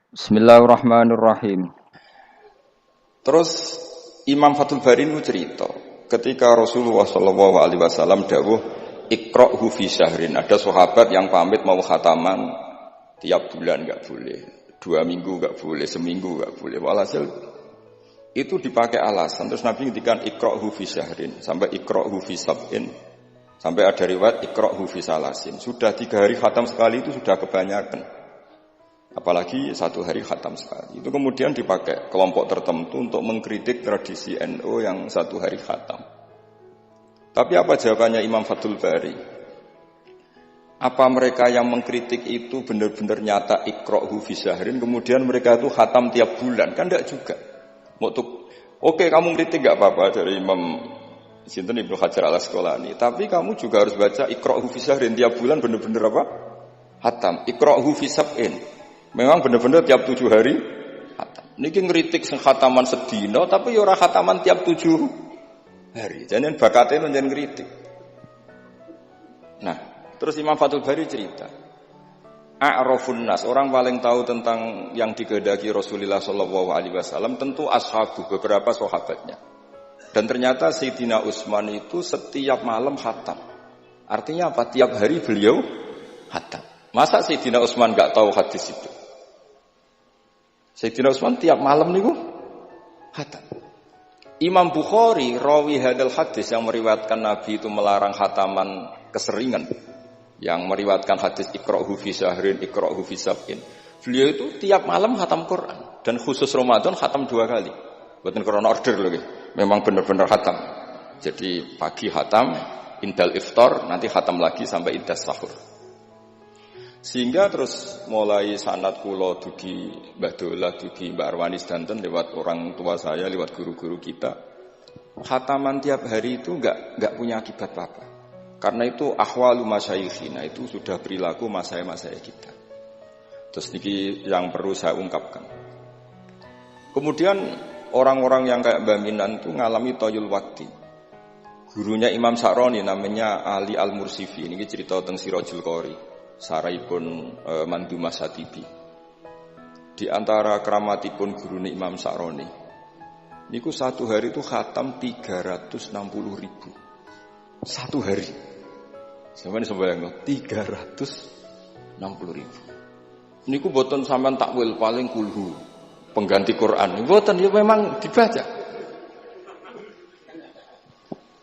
Bismillahirrahmanirrahim. Terus Imam Fathul Bari itu cerita, ketika Rasulullah SAW dawuh Iqra'hu fi syahrin, ada sahabat yang pamit mau khataman tiap bulan enggak boleh, 2 minggu enggak boleh, seminggu enggak boleh. Walhasil itu dipakai alasan. Terus Nabi ngendikan Iqra'hu fi syahrin sampai Iqra'hu fi sab'in, sampai ada riwayat Iqra'hu fi salasin. Sudah 3 hari khatam sekali itu sudah kebanyakan. Apalagi 1 hari khatam sekali. Itu kemudian dipakai kelompok tertentu untuk mengkritik tradisi NU yang 1 hari khatam. Tapi apa jawabannya Imam Fathul Bari? Apa mereka yang mengkritik itu benar-benar nyata Iqra'hu fi syahrin, kemudian mereka itu khatam tiap bulan? Kan enggak juga. Oke, kamu kritik enggak apa-apa dari Imam Sinten Ibnu Hajar Al-Asqalani, tapi kamu juga harus baca Iqra'hu fi syahrin tiap bulan benar-benar apa? Khatam. Iqra'hu fi sab'in. Memang benar-benar tiap 7 hari khatam. Niki ngritik sing khataman sedina tapi ya ora khataman tiap 7 hari. Jangan bakatnya njen ngritik. Nah, terus Imam Fathul Bari cerita, a'rafun nas, orang paling tahu tentang yang dikehendaki Rasulullah SAW tentu ashabu, beberapa sahabatnya. Dan ternyata Sayyidina Utsman itu setiap malam khatam. Artinya apa? Tiap hari beliau khatam. Masa Sayyidina Utsman enggak tahu hadis itu? Sayyidina Utsman tiap malam niku khatam. Imam Bukhari rawi hadal hadis yang meriwayatkan Nabi itu melarang khataman keseringan, yang meriwayatkan hadis Iqra'hu fi syahrin, Iqra'hu fi sab'in. Beliau itu tiap malam khatam Quran, dan khusus Ramadan khatam 2 kali. Bukan karena order lagi, memang benar-benar khatam. Jadi pagi khatam, indal iftar, nanti khatam lagi sampai indas sahur. Sehingga terus mulai sanad kula dugi Mbah Dolah, dugi Mbak Arwani sedanten lewat orang tua saya, lewat guru-guru kita. Khataman tiap hari itu enggak punya akibat apa-apa. Karena itu ahwalu masyayikhina, itu sudah perilaku masaya-masaya kita. Terus niki yang perlu saya ungkapkan. Kemudian orang-orang yang kayak Mbah Minan itu ngalami toyul wakti. Gurunya Imam Sa'roni namanya Ali Al-Mursifi, ini cerita tentang Sirajul Qori. Saraipun Mandumah Satibi. Di antara keramatipun guru Imam Sa'roni, niku 1 hari itu khatam 360.000. 1 hari. Sampeyan sembayang 360.000. Niku boten sampean takwil paling kulhu, pengganti Quran. Boten, ya memang dibaca.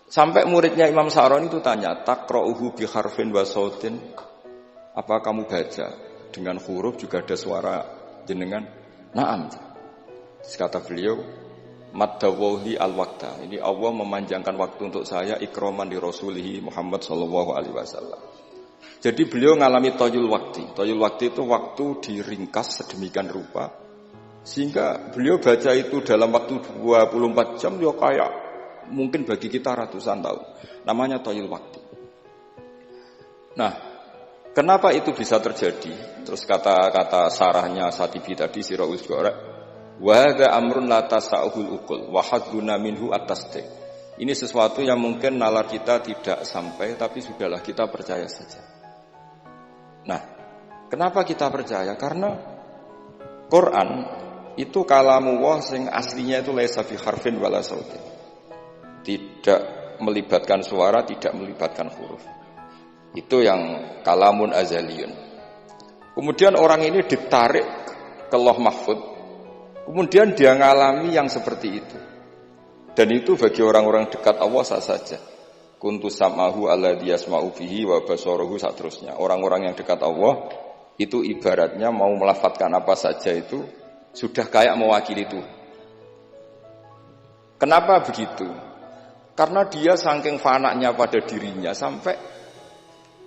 Sampai muridnya Imam Sa'roni itu tanya, "Taqra'uhu bi harfin wa sautin?" Apa kamu baca dengan huruf juga ada suara jenengan? Naam. Kata beliau, maddawahi al-waqta. Ini Allah memanjangkan waktu untuk saya ikraman di Rasulihi Muhammad SAW. Jadi beliau mengalami toyul waktu. Toyul waktu itu waktu diringkas sedemikian rupa, sehingga beliau baca itu dalam waktu 24 jam ya kayak mungkin bagi kita ratusan tahun. Namanya toyul waktu. Nah, kenapa itu bisa terjadi? Terus kata-kata sarahnya Satibi tadi, Sirahul Gorek, wa hadza amrun la tasa'uhul uqul wa hadduna minhu at-tasdiq. Ini sesuatu yang mungkin nalar kita tidak sampai, tapi sudahlah kita percaya saja. Nah, kenapa kita percaya? Karena Quran itu kalamullah sing aslinya itu laisa fi harfin wala sautin. Tidak melibatkan suara, tidak melibatkan huruf. Itu yang kalamun azaliyun. Kemudian orang ini ditarik ke Lauh Mahfud, kemudian dia ngalami yang seperti itu. Dan itu bagi orang-orang dekat Allah sah saja. Kuntu sam'ahu alladhi yasma'u bihi wa basaruhu saterusnya. Orang-orang yang dekat Allah itu ibaratnya mau melafadzkan apa saja itu sudah kayak mewakili itu. Kenapa begitu? Karena dia saking fananya pada dirinya sampai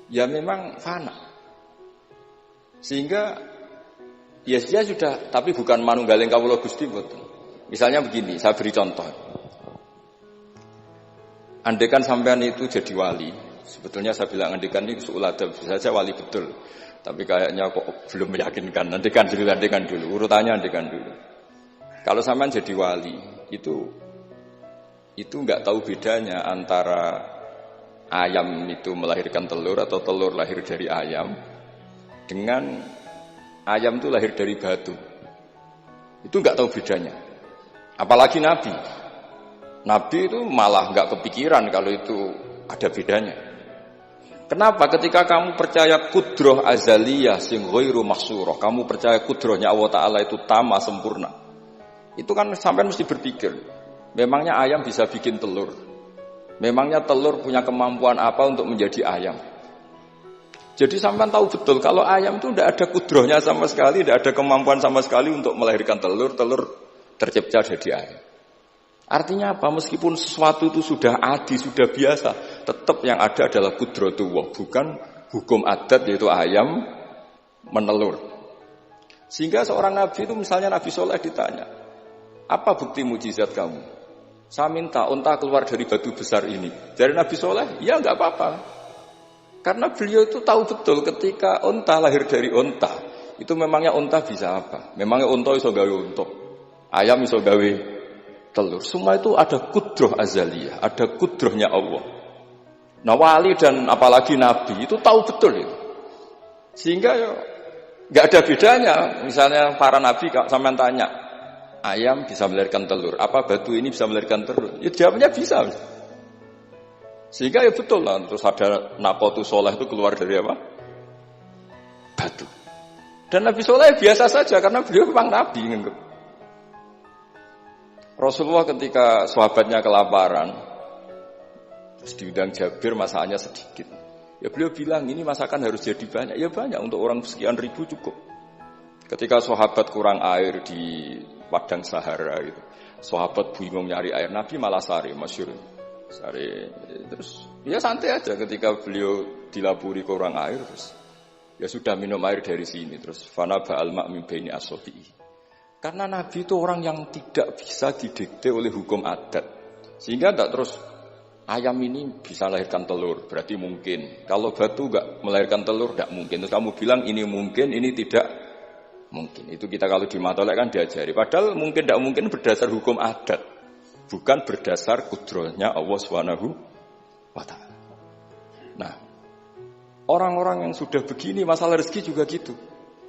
ya memang fana. Sehingga ya dia sudah, tapi bukan manunggaling kawula Gusti boten. Misalnya begini, saya beri contoh. Andaikan sampean itu jadi wali, sebetulnya saya bilang andaikan ini su'uladab, bisa saja wali betul. Tapi kayaknya kok belum meyakinkan. Andaikan dulu, urutannya andaikan dulu. Kalau sampean jadi wali, itu enggak tahu bedanya antara ayam itu melahirkan telur atau telur lahir dari ayam dengan ayam itu lahir dari batu. Itu nggak tahu bedanya. Apalagi Nabi. Nabi itu malah nggak kepikiran kalau itu ada bedanya. Kenapa? Ketika kamu percaya kudroh azaliyah sing ghairu mahsurah, kamu percaya kudrohnya Allah Ta'ala itu tama sempurna. Itu kan sampai mesti berpikir, memangnya ayam bisa bikin telur? Memangnya telur punya kemampuan apa untuk menjadi ayam? Jadi sampean tahu betul kalau ayam itu tidak ada kudrohnya sama sekali, tidak ada kemampuan sama sekali untuk melahirkan telur, telur tercipta jadi ayam. Artinya apa? Meskipun sesuatu itu sudah adi, sudah biasa, tetap yang ada adalah kudratullah, bukan hukum adat yaitu ayam menelur. Sehingga seorang nabi itu misalnya Nabi Soleh ditanya, apa bukti mujizat kamu? Saya minta unta keluar dari batu besar ini. Dari Nabi Soleh, ya enggak apa-apa. Karena beliau itu tahu betul ketika unta lahir dari unta, itu memangnya unta bisa apa? Memangnya unta iso gawe unta, ayam iso gawe telur. Semua itu ada kudroh azaliyah, ada kudrohnya Allah. Nah wali dan apalagi nabi itu tahu betul itu. Sehingga ya nggak ada bedanya. Misalnya para nabi sampean tanya, ayam bisa melahirkan telur, apa batu ini bisa melahirkan telur? Ya jawabnya bisa. Sehingga ya betul lah, terus ada Naqatu Soleh itu keluar dari apa? Batu. Dan Nabi Soleh biasa saja karena beliau memang Nabi. Rasulullah ketika sahabatnya kelaparan, terus diundang Jabir masakannya sedikit. Ya beliau bilang ini masakan harus jadi banyak. Ya banyak, untuk orang sekian ribu cukup. Ketika sahabat kurang air di padang Sahara gitu, sahabat bingung nyari air, Nabi malah sari, masyhur. Sari, terus ya santai aja ketika beliau dilaburi kurang air, terus ya sudah minum air dari sini, terus fana ba'al ma' min baini asofi'i. Karena Nabi itu orang yang tidak bisa didikte oleh hukum adat, sehingga tidak terus ayam ini bisa melahirkan telur, berarti mungkin. Kalau batu enggak melahirkan telur, tidak mungkin. Terus kamu bilang ini mungkin, ini tidak mungkin. Itu kita kalau di matolek kan diajari. Padahal mungkin tidak mungkin berdasar hukum adat, bukan berdasar kudrohnya Allah Subhanahu wa ta'ala. Nah, orang-orang yang sudah begini masalah rezeki juga gitu.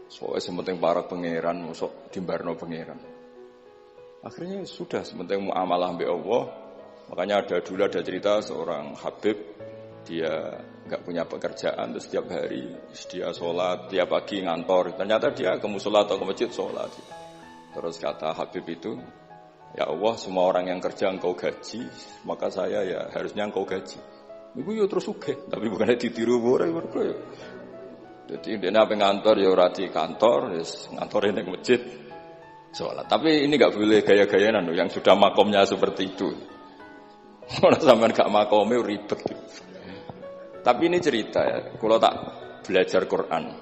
Soalnya sementing para pangeran, mosok dimbarno pangeran. Akhirnya sudah sementing muamalah mbek Allah. Makanya dulu ada cerita seorang Habib, dia enggak punya pekerjaan, terus setiap hari dia sholat, tiap pagi ngantor. Ternyata dia ke mushola atau ke masjid sholat. Terus kata Habib itu, ya Allah, semua orang yang kerja engkau gaji, maka saya ya harusnya engkau gaji. Ibu ya terus sugih, tapi bukannya ditiru boleh. Jadi dia apa ngantor ya ora di kantor, ngantor ini ke masjid sholat. Tapi ini enggak boleh gaya-gayaan yang sudah makomnya seperti itu. Orang sampean gak makome ribet. Tapi ini cerita ya, kalau tak belajar Quran.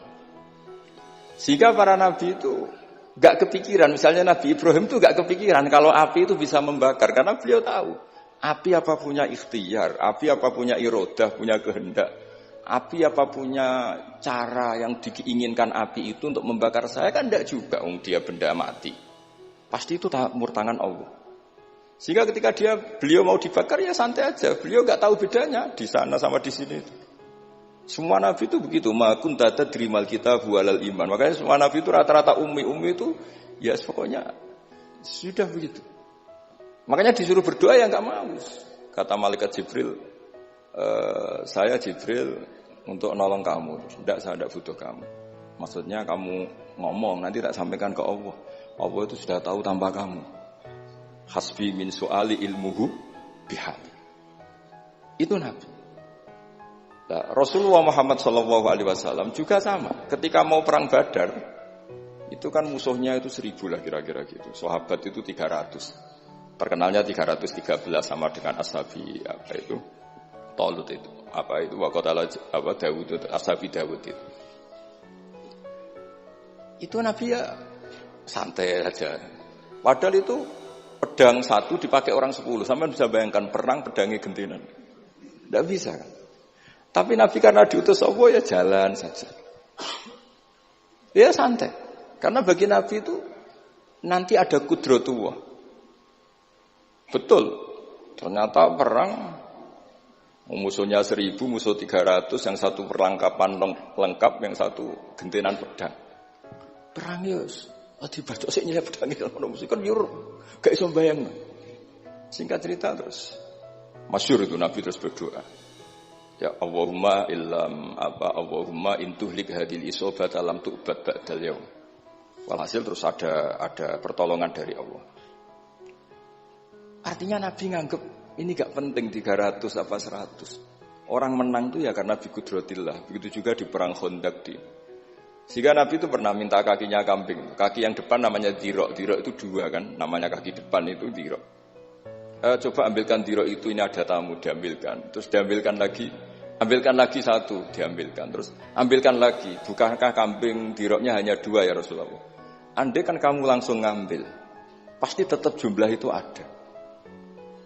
Sehingga para nabi itu gak kepikiran, misalnya Nabi Ibrahim itu gak kepikiran kalau api itu bisa membakar, karena beliau tahu api apa punya ikhtiar, api apa punya irodah, punya kehendak, api apa punya cara yang diinginkan api itu untuk membakar saya, kan tidak juga, dia benda mati, pasti itu murtangan Allah. Sehingga ketika beliau mau dibakar ya santai aja, beliau gak tahu bedanya di sana sama di sini. Semua nabi itu begitu, ma kunta tadrimal kitab walal iman. Makanya semua nabi itu rata-rata ummi itu ya pokoknya sudah begitu. Makanya disuruh berdoa ya enggak mau. Kata malaikat Jibril, saya Jibril untuk nolong kamu. Tidak, saya tidak butuh kamu. Maksudnya kamu ngomong nanti tak sampaikan ke Allah. Allah itu sudah tahu tanpa kamu. Hasbi min su'ali ilmuhu bihali. Itu nabi. Nah, Rasulullah Muhammad SAW juga sama. Ketika mau perang Badar, itu kan musuhnya itu 1000 lah kira-kira gitu. Sahabat itu 300. Terkenalnya 313 sama dengan ashabi apa itu? Talut itu. Apa itu? Waqatala apa Daud itu, ashabi Daud itu. Itu Nabi ya santai aja. Padahal itu pedang satu dipakai orang 10. Sampai bisa bayangkan perang pedangnya gentenan. Tidak bisa kan? Tapi Nabi karena diutus Allah ya jalan saja. Ya santai. Karena bagi Nabi itu nanti ada kudratullah. Betul. Ternyata perang musuhnya 1000, musuh 300, yang satu perlengkapan lengkap, yang satu gentenan pedang. Perang ya Dibacok sik nyelip pedang ngono mesti kan yo gak iso bayangno. Singkat cerita terus masyhur itu Nabi terus berdoa. Ya Allahumma intuhlik hadil isobata lam tu'bad ba'dal yaum. Walhasil terus ada pertolongan dari Allah. Artinya Nabi nganggep ini gak penting 300 apa 100. Orang menang itu ya karena biqudratillah. Begitu juga di perang Khandaq sehingga Nabi itu pernah minta kakinya kambing. Kaki yang depan namanya dirok. Dirok itu 2 kan, namanya kaki depan itu dirok. Coba ambilkan dirok itu, ini ada tamu, diambilkan. Terus diambilkan lagi, ambilkan lagi 1, diambilkan. Terus ambilkan lagi, bukankah kambing diroknya hanya 2 ya Rasulullah? Andai kan kamu langsung ngambil, pasti tetap jumlah itu ada.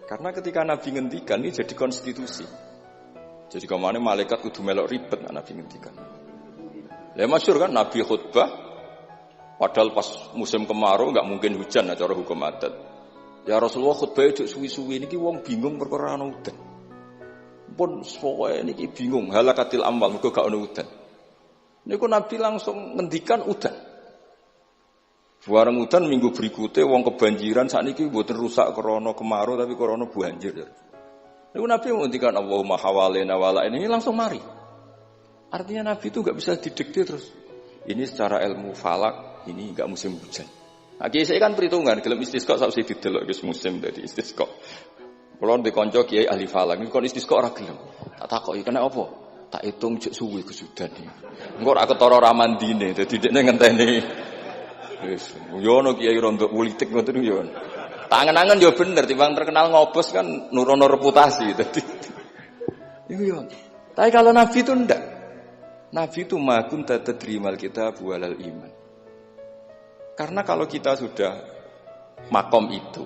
Karena ketika Nabi ngendikan, ini jadi konstitusi. Jadi kemana malaikat kudu melok ribet Nabi ngendikan. Ya masyhur kan Nabi khutbah, padahal pas musim kemarau nggak mungkin hujan cara hukum adat. Ya Rasulullah khutbah itu suwi-suwi niki wong bingung perkara ana udan. Pun soe niki bingung halakatil amwal mergo gak ana udan. Niku Nabi langsung ngendikan udan. Bareng udan minggu berikutnya wong kebanjiran sakniki mboten rusak krana kemarau tapi krana banjir. Niku Nabi ngendikan Allahumma hawalena wala ini langsung mari. Artinya Nabi itu gak bisa didikte terus. Ini secara ilmu falak, ini gak musim hujan. Nah, saya kan perhitungan, gelem istisqa sak usih didelok wis musim dadi istisqa. Kula ndek kanca kiai ahli falak, niku kon istisqa ora gelem. Tak takoki kena apa? Tak hitung jek suwi kesudan iki. Engko ora ketara ramandine, dadi dekne ngenteni. Wis, yo ono kiai rondo politik ngoten yo. Tangan-tangan yo bener, timbang terkenal ngobos kan nurono reputasi dadi. Iku yo. Tapi kalau Nabi itu ndak. Nabi itu makun tadrimal kitab walal iman. Karena kalau kita sudah makom itu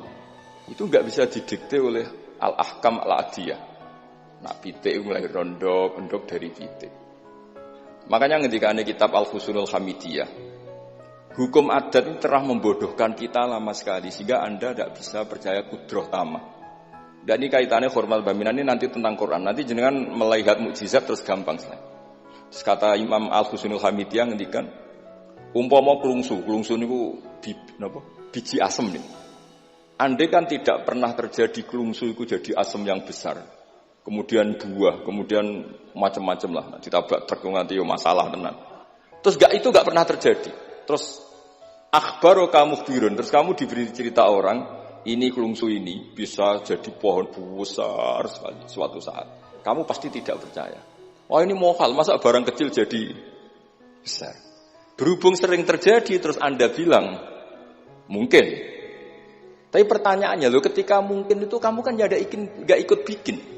enggak bisa didikte oleh al-ahkam al-adiyah. Nak pitik mulai rondo, pendok dari pitik. Makanya ketika ada kitab Al-Fusunul Hamidiyah, hukum adat itu telah membodohkan kita lama sekali sehingga Anda tidak bisa percaya kudroh tamah. Dan ini kaitannya formal baminan ini nanti tentang Quran. Nanti jenengan melihat mukjizat terus gampang sekali. Terus kata Imam Al-Fusunul Hamidiyah ngendikan umpama klungsu niku biji asem nih. Andai kan tidak pernah terjadi klungsu itu jadi asem yang besar. Kemudian buah, kemudian macam-macam lah. Ditabrak truk nganti masalah tenan. Terus itu gak pernah terjadi. Terus akhbaru kamu birun. Terus kamu diberi cerita orang, ini klungsu ini bisa jadi pohon besar sekali suatu saat. Kamu pasti tidak percaya. Wah ini mohal, masa barang kecil jadi besar. Berhubung sering terjadi, terus Anda bilang, mungkin. Tapi pertanyaannya, loh ketika mungkin itu kamu kan gak ikut bikin.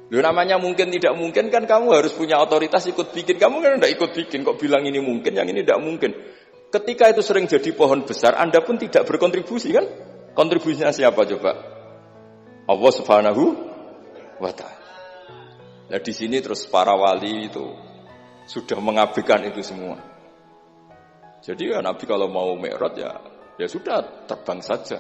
Loh namanya mungkin tidak mungkin kan kamu harus punya otoritas ikut bikin. Kamu kan gak ikut bikin, kok bilang ini mungkin, yang ini tidak mungkin. Ketika itu sering jadi pohon besar, Anda pun tidak berkontribusi kan? Kontribusinya siapa coba? Allah Subhanahu wa Ta'ala. Nah di sini terus para wali itu sudah mengabaikan itu semua. Jadi ya Nabi kalau mau mi'raj ya sudah terbang saja.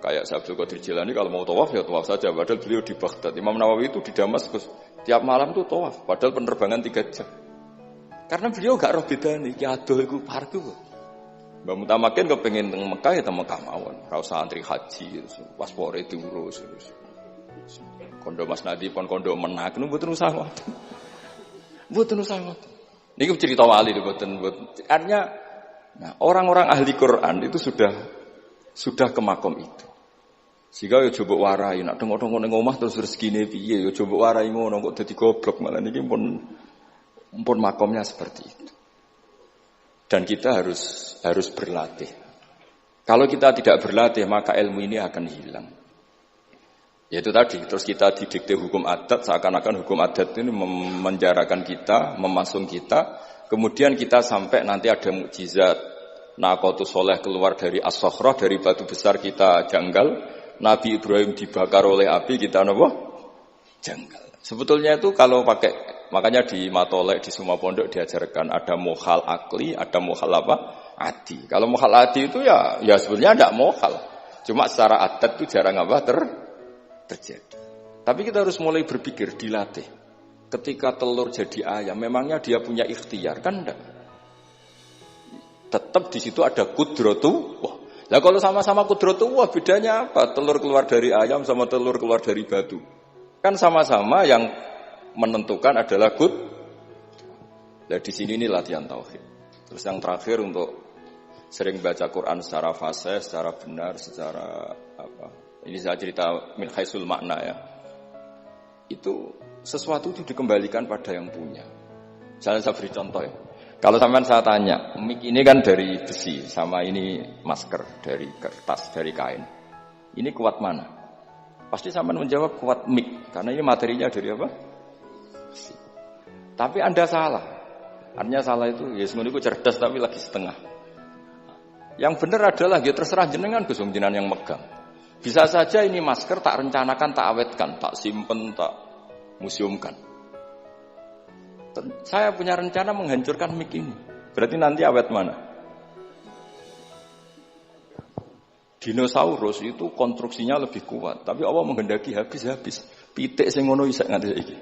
Kayak Abdul Qadir Jilani kalau mau tawaf ya tawaf saja. Padahal beliau di Baghdad. Imam Nawawi itu di Damaskus. Tiap malam itu tawaf. Padahal penerbangan 3 jam. Karena beliau gak roh bedane. Ki adoh iku parku. Mbak Mutamakin kepengen teng Mekah ya teng Mekah mawon. Ra usah antri haji, paspore diurus. Kondo Mas Nadi pon kondo menak nu mboten usah ngoten. Mboten usah ngoten. Niki cerita wali mboten. Artinya nah, orang-orang ahli Quran itu sudah ke makom itu. Sehingga yo coba warai nak tengok-tengok ning omah terus rezekine piye yo coba warai ngono kok dadi goblok malah niki pun makomnya seperti itu. Dan kita harus berlatih. Kalau kita tidak berlatih maka ilmu ini akan hilang. Yaitu tadi, terus kita didikte hukum adat, seakan-akan hukum adat ini memenjarakan kita, memasung kita, kemudian kita sampai nanti ada mukjizat, Naqatus Sholeh keluar dari As-Sokhrah, dari batu besar kita janggal, Nabi Ibrahim dibakar oleh api, kita apa? Janggal. Sebetulnya itu kalau pakai, makanya di Matolek, di semua pondok diajarkan, ada mohal akli, ada mohal apa? Adi. Kalau mohal adi itu ya sebetulnya tidak mohal. Cuma secara adat itu jarang apa terjadi. Tapi kita harus mulai berpikir, dilatih. Ketika telur jadi ayam, memangnya dia punya ikhtiar? Kan enggak. Tetap di situ ada qudratullah. Lah kalau sama-sama qudratullah bedanya apa? Telur keluar dari ayam sama telur keluar dari batu. Kan sama-sama yang menentukan adalah qud. Lah di sini ini latihan tauhid. Terus yang terakhir untuk sering baca Quran secara fasih, secara benar, secara apa? Ini saya cerita min haisul makna ya. Itu sesuatu itu dikembalikan pada yang punya. Saya beri contoh ya. Kalau sampean saya tanya, mik ini kan dari besi, sama ini masker dari kertas, dari kain. Ini kuat mana? Pasti sampean menjawab kuat mik, karena ini materinya dari apa? Besi. Tapi Anda salah. Artinya salah itu, ya semuanya cerdas tapi lagi setengah. Yang benar adalah, ya terserah jenengan Gus jenengan yang megang. Bisa saja ini masker tak rencanakan, tak awetkan, tak simpen, tak museumkan. Saya punya rencana menghancurkan mik ini. Berarti nanti awet mana? Dinosaurus itu konstruksinya lebih kuat, tapi Allah menghendaki habis-habis. Pitik sing ngono isak nganti saiki.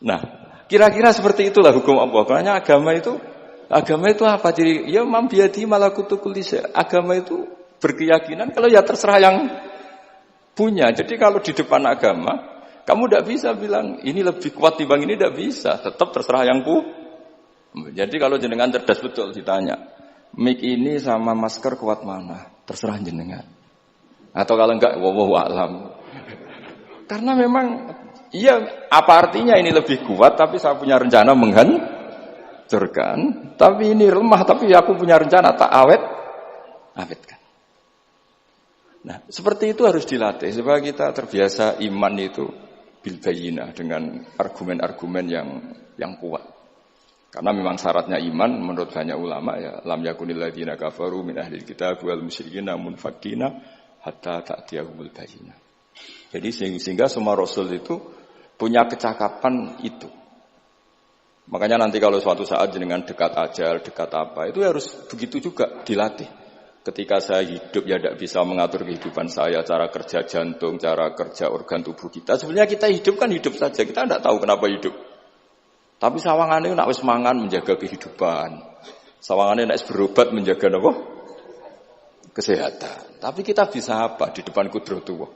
Nah, kira-kira seperti itulah hukum Allah. Karena agama itu apa? Jadi ya mam biadi malakutu kulli syai. Agama itu berkeyakinan kalau ya terserah yang punya. Jadi kalau di depan agama kamu tidak bisa bilang ini lebih kuat dibanding ini, tidak bisa. Tetap terserah yang ku. Jadi kalau jenengan cerdas betul ditanya, mik ini sama masker kuat mana? Terserah jenengan. Atau kalau enggak, wallahu a'lam. Karena memang, iya apa artinya ini lebih kuat, tapi saya punya rencana menghancurkan. Tapi ini lemah, tapi aku punya rencana tak awetkan. Nah, seperti itu harus dilatih supaya kita terbiasa iman itu bil bayyinah dengan argumen-argumen yang kuat. Karena memang syaratnya iman menurut banyak ulama ya lam yakunil ladzina kafaru min ahlil kitab wal musyrikin munfakkina hatta ta'tiyahumul bayyinah. Jadi sehingga semua rasul itu punya kecakapan itu. Makanya nanti kalau suatu saat jenengan dekat ajal, dekat apa, itu harus begitu juga dilatih. Ketika saya hidup ya tidak bisa mengatur kehidupan saya, cara kerja jantung, cara kerja organ tubuh kita. Sebenarnya kita hidup kan hidup saja, kita tidak tahu kenapa hidup. Tapi sawangannya nak wis mangan menjaga kehidupan. Sawangannya nak berobat menjaga apa? Kesehatan. Tapi kita bisa apa di depan qudratullah?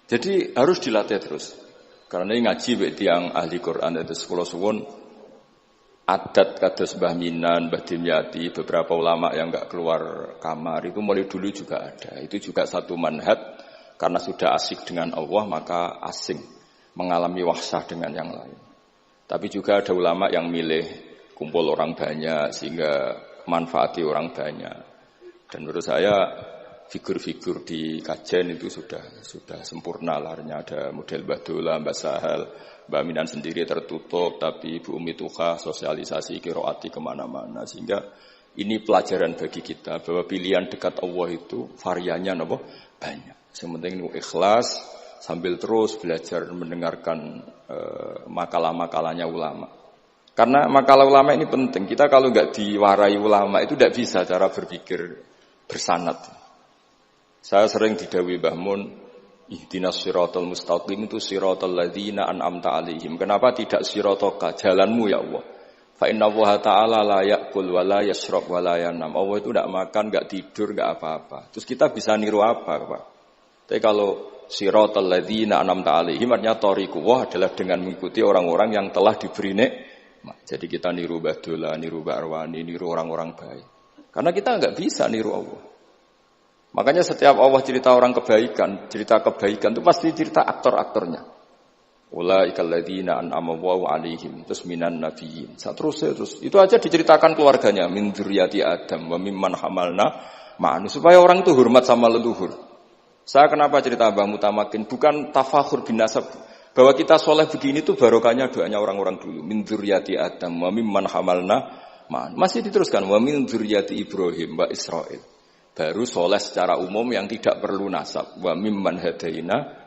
Jadi harus dilatih terus. Karena ini ngaji bagi yang ahli Quran itu sekolah suwun. Adat kados Mbah Minan, Mbah Dimyati, beberapa ulama yang enggak keluar kamar itu mulai dulu juga ada. Itu juga satu manhaj karena sudah asik dengan Allah maka asing mengalami wahsah dengan yang lain. Tapi juga ada ulama yang milih kumpul orang banyak sehingga manfaati orang banyak. Dan menurut saya figur-figur di kajian itu sudah sempurna larnya. Ada model Mbah Dola, Mbah Sahal, Mbak Minan sendiri tertutup, tapi Ibu Umi Tuha sosialisasi qiraati kemana-mana. Sehingga ini pelajaran bagi kita bahwa pilihan dekat Allah itu variannya banyak. Yang penting ikhlas sambil terus belajar mendengarkan makalah-makalahnya ulama. Karena makalah ulama ini penting. Kita kalau nggak diwarai ulama itu tidak bisa cara berpikir bersanad. Saya sering didhawuhi Mbah Mun, ihdinas siratal mustaqim itu siratal ladzina an'amta 'alaihim. Kenapa tidak siratoka, jalanmu ya Allah? Fa inna Allah ta'ala la ya'kul wa la yashrab wa la yanam. Allah itu tidak makan, enggak tidur, enggak apa-apa. Terus kita bisa niru apa, Pak? Tapi kalau siratal ladzina an'amta 'alaihim artinya thariqullah adalah dengan mengikuti orang-orang yang telah diberi nikmat. Jadi kita niru Mbah Dola, niru Mbah Arwani, niru orang-orang baik. Karena kita enggak bisa niru Allah. Makanya setiap Allah cerita orang kebaikan, cerita kebaikan itu pasti cerita aktor-aktornya. Ulaikal ladzina an'ama Allahu 'alaihim terus minan nabiyyin. Terus itu aja diceritakan keluarganya min dzurriyyati Adam wa mimman hamalna ma'an supaya orang itu hormat sama leluhur. Saya kenapa cerita Mbah Mutamakin bukan tafakhur bin nasab bahwa kita soleh begini tuh barokahnya doanya orang-orang dulu min dzurriyyati Adam wa mimman hamalna ma'an. Masih diteruskan wa min dzurriyyati Ibrahim wa Israil. Baru soleh secara umum yang tidak perlu nasab. Wa mimman hadaina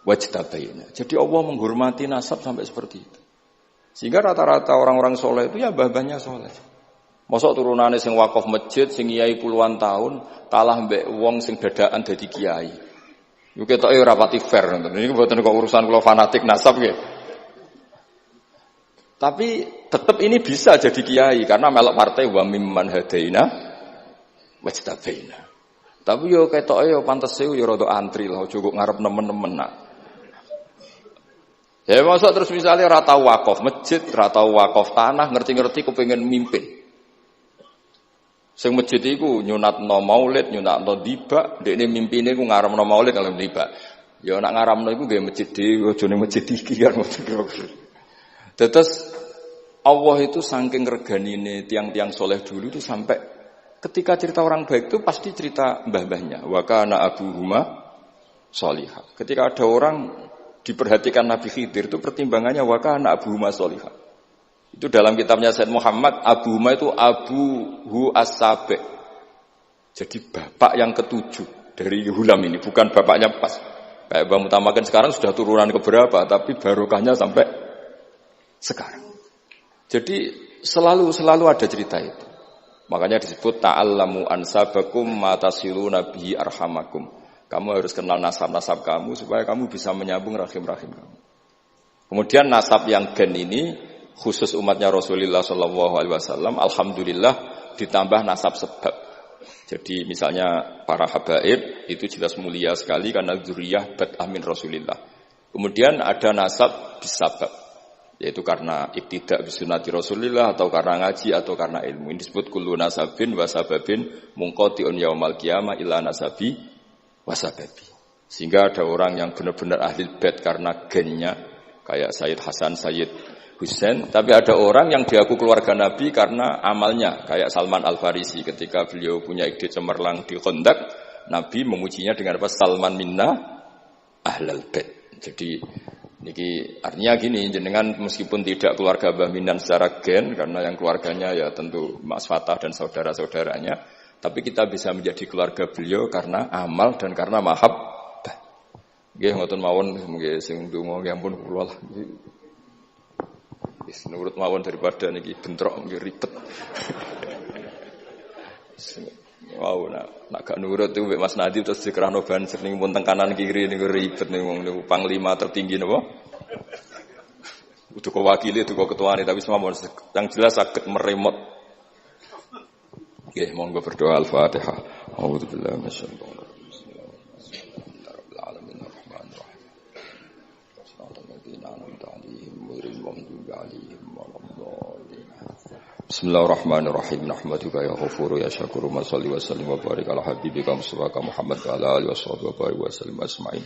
wajtabaina. Jadi Allah menghormati nasab sampai seperti itu. Sehingga rata-rata orang-orang soleh itu ya mbah-mbahnya soleh. Mosok turunane sing wakaf masjid, sing kiai puluhan tahun, kalah mbek wong sing dadakan dadi kiai. Yo ketoke ora pati fair ngoten. Niki mboten kok urusan kula fanatik nasab nggih. Tapi tetap ini bisa jadi kiai karena melok partai wa mimman hadaina wajtabaina. Tapi yo ketoke yo pantes yo rada antri lah cukup ngarep nemen-nemen nak. Ya masa terus misalnya ora tau wakaf masjid, ora tau wakaf tanah, ngerti-ngerti kepengin mimpin. Sing masjid iku nyunatno maulid, nyunatno dibak, dekne mimpine ku ngaramno maulid kalau dibak. Ya nak ngaramno iku nggih masjid dhewe, aja ning masjid iki kan. Terus Allah itu saking reganine tiang-tiang soleh dulu itu sampai ketika cerita orang baik itu pasti cerita mbah-mbahnya. Wa kana abuhuma sholihah. Ketika ada orang diperhatikan Nabi Khidir itu pertimbangannya wa kana abuhuma sholihah. Itu dalam kitabnya Said Muhammad, abuhuma itu abuhu as-sabi'. Jadi bapak yang ketujuh dari Hulam ini, bukan bapaknya pas. Kayak Bang Mutamakan sekarang sudah turunan keberapa, tapi barokahnya sampai sekarang. Jadi selalu ada cerita itu. Makanya disebut ta'allamu ansabakum matasiluna bihi arhamakum. Kamu harus kenal nasab-nasab kamu supaya kamu bisa menyambung rahim-rahim kamu. Kemudian nasab yang gen ini khusus umatnya Rasulullah SAW, alhamdulillah ditambah nasab sebab. Jadi misalnya para habaib itu jelas mulia sekali karena dzurriyyah bad'ah min Rasulillah. Kemudian ada nasab bisabab, yaitu karena iktidak bisunati Rasulillah atau karena ngaji atau karena ilmu. Ini disebut kullu nasabin wa sababin munqati'un yaumal qiyamah ila nasabi wasababi. Sehingga ada orang yang benar-benar ahli bait karena gennya kayak Sayyid Hasan, Sayyid Husain, tapi ada orang yang diaku keluarga Nabi karena amalnya kayak Salman Al-Farisi ketika beliau punya ide cemerlang di Khandaq, Nabi memujinya dengan apa? Salman minna ahlal bait. Jadi niki artinya gini, jenengan meskipun tidak keluarga Mbah Minan secara gen karena yang keluarganya ya tentu Mas Fatah dan saudara-saudaranya, tapi kita bisa menjadi keluarga beliau karena amal dan karena mahabbah. Nggih ngoten mawon nggih sing ndonga nggih ampun kula lah. Wis nurut mawon daripada niki bentrok nggih ribet. Wow, nak gak nurut itu Mas Nadi terus dikerano banser ning pun teng kanan kiri niku ribet ning wong niku panglima tertinggi napa? Udah kok wakili, udah kok ketuane tapi semua yang jelas saged meremot. Oke, monggo berdoa Al-Fatihah. A'udzubillahi minasyaitonir rajim. Bismillahirrahmanirrahim. Ar-Rahmanir-Rahim. Shiratal ladzina an'amta 'alaihim ghairil maghdubi 'alaihim waladdallin. Bismillahirrahmanirrahim. Nahmaduka ya Ghafuru ya Syakuru wa shalli wa sallim wa barik ala habibika Mustafa Muhammad wa ala alihi washabihi wa barik wa sallim asma'in.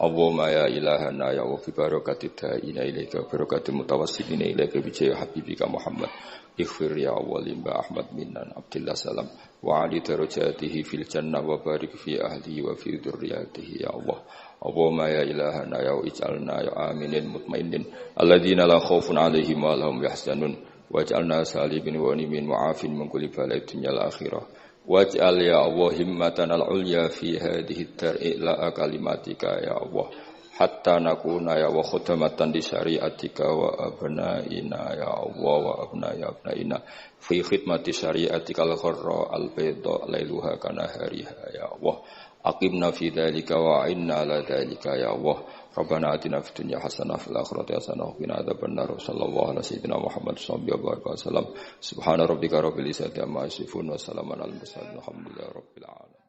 Allahumma ya ilahana ya wa fi barakati da'ina ilaika barakati mutawassilina ilaika bi jaya habibika Muhammad. Ighfir ya awwalim ba Ahmad minnan Abdillah salam wa ali darajatihi fil jannah wa barik fi ahlihi wa fi dzurriyyatihi ya Allah. Allahumma ya ilahana ya ij'alna ya aminin mutmainin alladzina la khaufun 'alaihim wa lahum yahzanun waj'alna salimin wa nimin mu'afin min kulli bala'in dunyal akhirah. Waj'al ya Allah himmatana al-ulya fi hadhihi ad-dar'i kalimatika ya Allah hatta nakuna ya wa khudamatan di syariatika wa abnaina ya Allah wa abnaina fi khidmati syariatika al-gharra al-bayda lailuha kana hariha ya Allah aqimna fi dzalika wa inna ala dzalika ya Allah Rabbana atina fid dunya hasanah fil akhirati hasanah wa qina adzabannar sallallahu alaihi sayyidina Muhammad sallallahu alaihi wasallam subhana rabbika rabbil izzati amma yasifun wa salamun alal mursalin alhamdulillahi rabbil alamin.